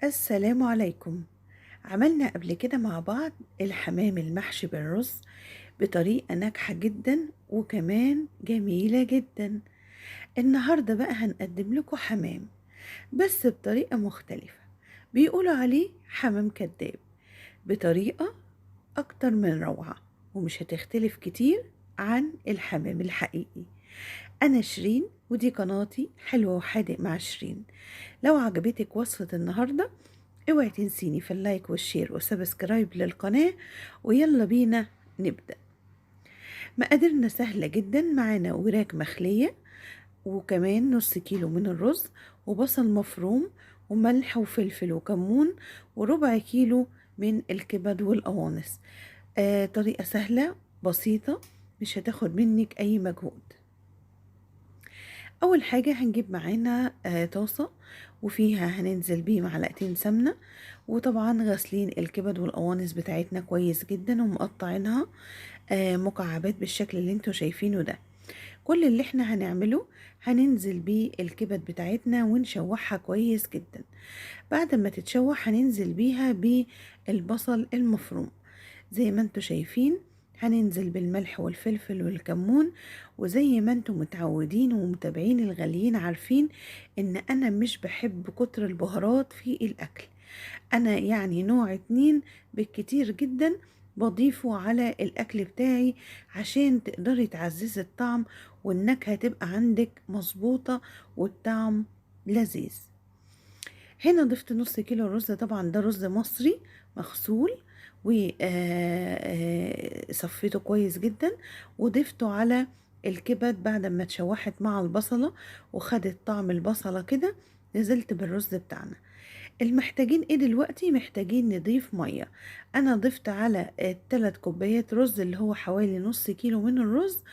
السلام عليكم. عملنا قبل كده مع بعض الحمام المحشي بالرز بطريقة ناجحة جدا وكمان جميلة جدا. النهاردة بقى هنقدم لكم حمام بس بطريقة مختلفة، بيقولوا عليه حمام كداب، بطريقة أكتر من روعة ومش هتختلف كتير عن الحمام الحقيقي. أنا شيرين ودي قناتي حلوة وحادق مع شيرين. لو عجبتك وصفة النهاردة اوعي تنسيني في اللايك والشير وسبسكرايب للقناة، ويلا بينا نبدأ. مقاديرنا سهلة جدا، معانا وراك مخلية وكمان نص كيلو من الرز وبصل مفروم وملح وفلفل وكمون وربع كيلو من الكبد والقوانص. طريقة سهلة بسيطة مش هتاخد منك أي مجهود. اول حاجة هنجيب معانا طاسة وفيها هننزل بيه معلقتين سمنة، وطبعا غاسلين الكبد والقوانص بتاعتنا كويس جدا ومقطعينها مكعبات بالشكل اللي انتوا شايفينه ده. كل اللي احنا هنعمله هننزل بيه الكبد بتاعتنا ونشوحها كويس جدا. بعد ما تتشوح هننزل بيها بالبصل المفروم زي ما انتوا شايفين. هننزل بالملح والفلفل والكمون، وزي ما انتوا متعودين ومتابعين الغاليين عارفين ان انا مش بحب كتر البهارات في الاكل. انا يعني نوع 2 بالكتير جدا بضيفه على الاكل بتاعي عشان تقدري تعززي الطعم والنكهة تبقى عندك مظبوطة والطعم لذيذ. هنا ضفت نص كيلو رز، طبعا ده رز مصري مغسول وصفيته كويس جدا وضفته على الكبد بعد ما اتشوحت مع البصلة وخدت طعم البصلة كده. نزلت بالرز بتاعنا. المحتاجين ايه دلوقتي؟ محتاجين نضيف مية. انا ضفت على 3 كوبايات رز اللي هو حوالي نص كيلو من الرز،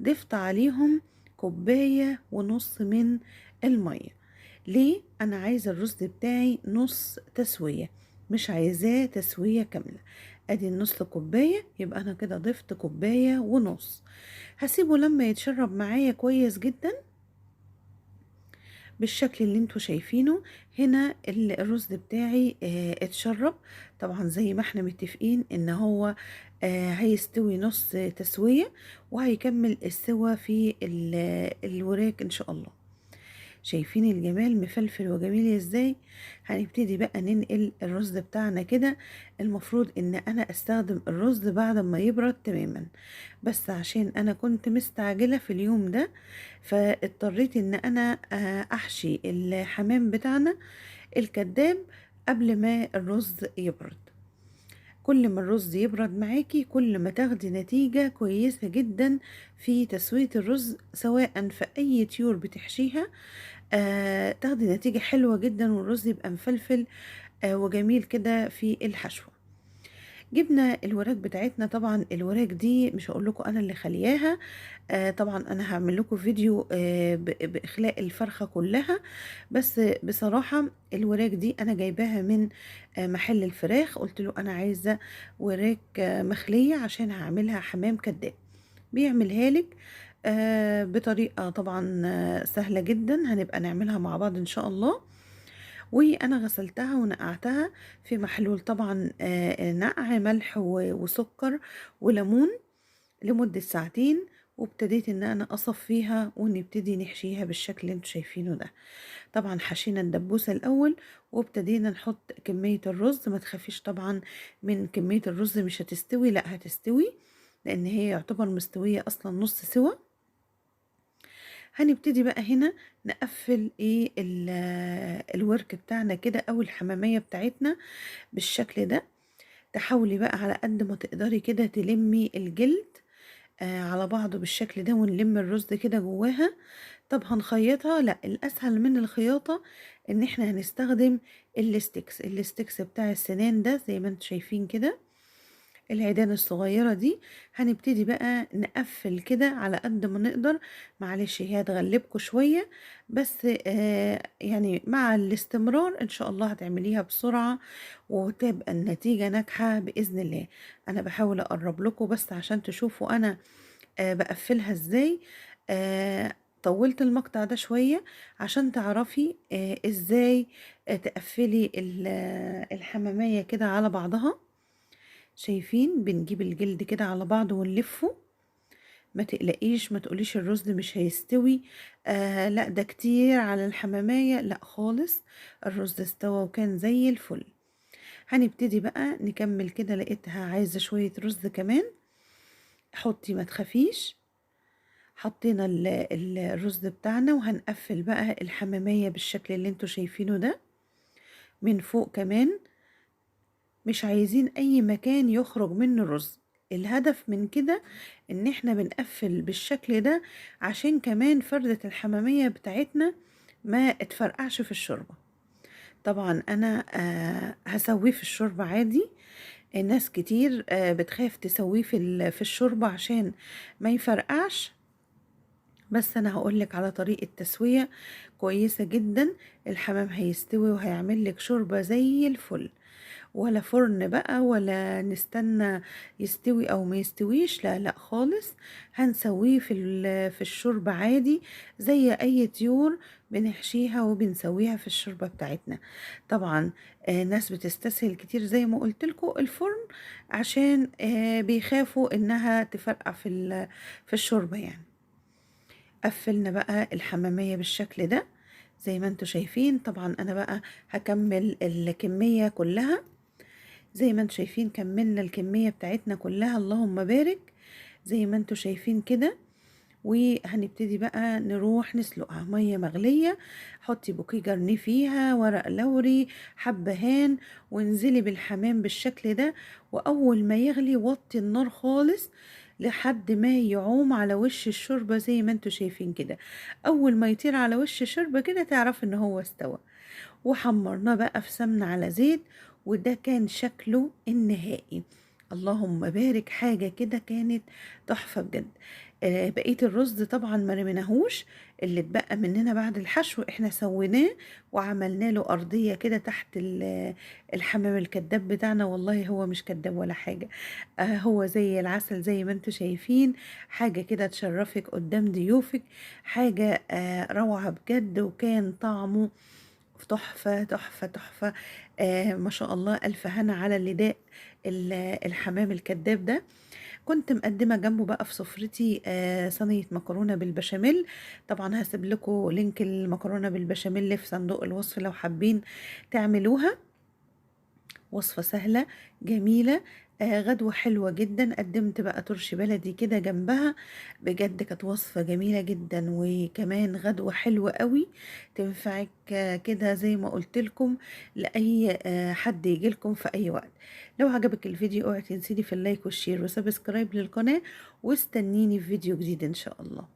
ضفت عليهم كوباية ونص من المية. ليه؟ انا عايزة الرز بتاعي نص تسوية، مش عايزاه تسوية كاملة. ادي النص كوباية، يبقى انا كده ضفت كوباية ونص. هسيبه لما يتشرب معايا كويس جدا بالشكل اللي انتوا شايفينه. هنا الرز بتاعي اتشرب. طبعا زي ما احنا متفقين ان هو هيستوي نص تسوية وهيكمل السوا في الوراك ان شاء الله. شايفين الجمال مفلفل وجميل ازاي؟ هنبتدي بقى ننقل الرز بتاعنا كده. المفروض ان انا استخدم الرز بعد ما يبرد تماما، بس عشان انا كنت مستعجلة في اليوم ده فاضطريت ان انا احشي الحمام بتاعنا الكداب قبل ما الرز يبرد. كل ما الرز يبرد معاكي كل ما تاخدي نتيجة كويسة جدا في تسوية الرز، سواء في أي طيور بتحشيها تاخدي نتيجة حلوة جدا والرز يبقى مفلفل وجميل كده في الحشوة. جبنا الوراك بتاعتنا، طبعا الوراك دي مش هقول لكم انا اللي خلياها. طبعا انا هعمل لكم فيديو باخلاء الفرخة كلها، بس بصراحة الوراك دي انا جايباها من محل الفراخ. قلت له انا عايزة وراك مخلية عشان هعملها حمام كداب، بيعملها لك بطريقة طبعا سهلة جدا. هنبقى نعملها مع بعض ان شاء الله. وانا غسلتها ونقعتها في محلول، طبعا نقع ملح وسكر وليمون لمدة ساعتين، وابتديت ان انا اصفيها ونبتدي نحشيها بالشكل اللي انتوا شايفينه ده. طبعا حشينا الدبوسة الاول وابتدينا نحط كمية الرز. ما تخافيش طبعا من كمية الرز، مش هتستوي، لا هتستوي لان هي يعتبر مستوية اصلا نص سوا. هنبتدي بقى هنا نقفل ايه الورك بتاعنا كده او الحمامية بتاعتنا بالشكل ده. تحاولي بقى على قد ما تقدري كده تلمي الجلد على بعضه بالشكل ده ونلم الرز كده جواها. طب هنخيطها؟ لا، الاسهل من الخياطة ان احنا هنستخدم الستيكس بتاع السنان ده زي ما انتم شايفين كده، العيدان الصغيرة دي. هنبتدي بقى نقفل كده على قد ما نقدر. معلش هي هتغلبكوا شوية بس يعني مع الاستمرار ان شاء الله هتعمليها بسرعة وتبقى النتيجة ناجحة بإذن الله. انا بحاول اقرب لكم بس عشان تشوفوا انا بقفلها ازاي. طولت المقطع ده شوية عشان تعرفي ازاي تقفلي الحمامية كده على بعضها. شايفين بنجيب الجلد كده على بعضه ونلفه. ما تقلقيش، ما تقوليش الرز مش هيستوي، لا ده كتير على الحمامية، لا خالص، الرز استوى وكان زي الفل. هنبتدي بقى نكمل كده، لقيتها عايزة شوية رز كمان. حطي ما تخافيش. حطينا الرز بتاعنا، وهنقفل بقى الحمامية بالشكل اللي انتوا شايفينه ده من فوق كمان. مش عايزين اي مكان يخرج منه الرز. الهدف من كده ان احنا بنقفل بالشكل ده عشان كمان فردة الحمامية بتاعتنا ما اتفرقعش في الشوربة. طبعا انا هسويه في الشوربة عادي. الناس كتير بتخاف تسويه في الشوربة عشان ما يفرقعش، بس انا هقولك على طريقة تسوية كويسة جدا. الحمام هيستوي وهيعمل لك شوربة زي الفل، ولا فرن بقى ولا نستنى يستوي او ما يستويش، لا لا خالص. هنسويه في الشوربة عادي زي اي طيور بنحشيها وبنسويها في الشوربة بتاعتنا. طبعا ناس بتستسهل كتير زي ما قلت لكم الفرن، عشان بيخافوا انها تفرقع في الشوربة يعني. قفلنا بقى الحمامية بالشكل ده زي ما انتوا شايفين. طبعا انا بقى هكمل الكمية كلها زي ما انتوا شايفين. كملنا الكمية بتاعتنا كلها، اللهم بارك، زي ما انتوا شايفين كده. وهنبتدي بقى نروح نسلقها مية مغلية. حطي بوكيه جرنيه فيها، ورق لوري، حبهان، وانزلي بالحمام بالشكل ده. واول ما يغلي وطي النار خالص لحد ما يعوم على وش الشوربة زي ما انتوا شايفين كده. اول ما يطير على وش الشوربة كده تعرف ان هو استوى. وحمرناه بقى في سمنة على زيت، وده كان شكله النهائي. اللهم بارك، حاجة كده كانت تحفة بجد. بقية الرز طبعا ما رميناهوش. اللي اتبقى مننا بعد الحشو احنا سويناه وعملنا له أرضية كده تحت الحمام الكداب بتاعنا. والله هو مش كداب ولا حاجة، هو زي العسل زي ما انتوا شايفين. حاجة كده تشرفك قدام ضيوفك. حاجة روعة بجد، وكان طعمه تحفة تحفة تحفة. ما شاء الله، ألف هنا على اللي داق الحمام الكداب ده. كنت مقدمة جنبه بقى في سفرتي صينية مكرونة بالبشاميل. طبعا هسيب لكم لينك المكرونة بالبشاميل في صندوق الوصف لو حابين تعملوها. وصفة سهلة جميلة، غدوة حلوة جدا. قدمت بقى ترش بلدي كده جنبها. بجد كانت وصفة جميلة جدا، وكمان غدوة حلوة قوي تنفعك كده زي ما قلت لكم لأي حد يجي لكم في أي وقت. لو عجبك الفيديو اوعي تنسيني في اللايك والشير وسبسكرايب للقناة، واستنيني في فيديو جديد إن شاء الله.